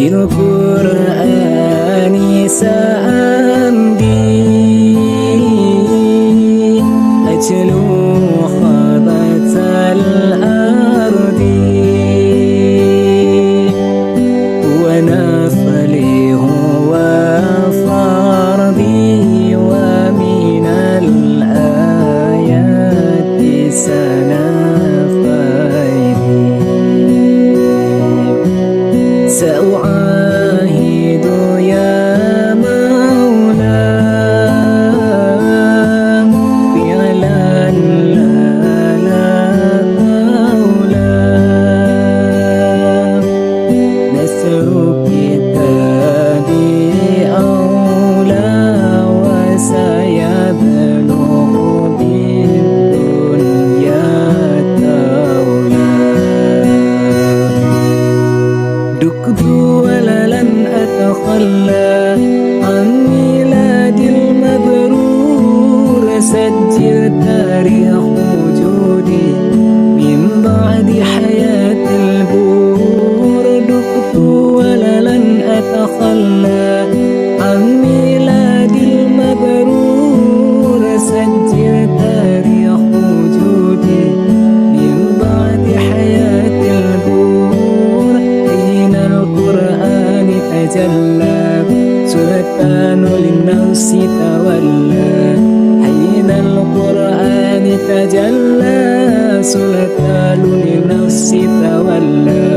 بالقرآن سأمضي أتلو خبث الأرض ونفلي هو فرضي ومن الآيات سأعاهد يا مولاي فعلا لا قولا نسر كتابي أولى وسيبلغ بالدنيا تولا دكت ولا لن أتخلى عن ميلادي المبرور سجل تاريخ وجودي من بعد حياة البور دكت ولا لن أتخلى عن ميلادي المبرور سجل تاريخ وجودي من بعد حياة البور حين القرآن تجلى سلطان للنفس تولى حين القرآن تجلى سلطان للنفس تولى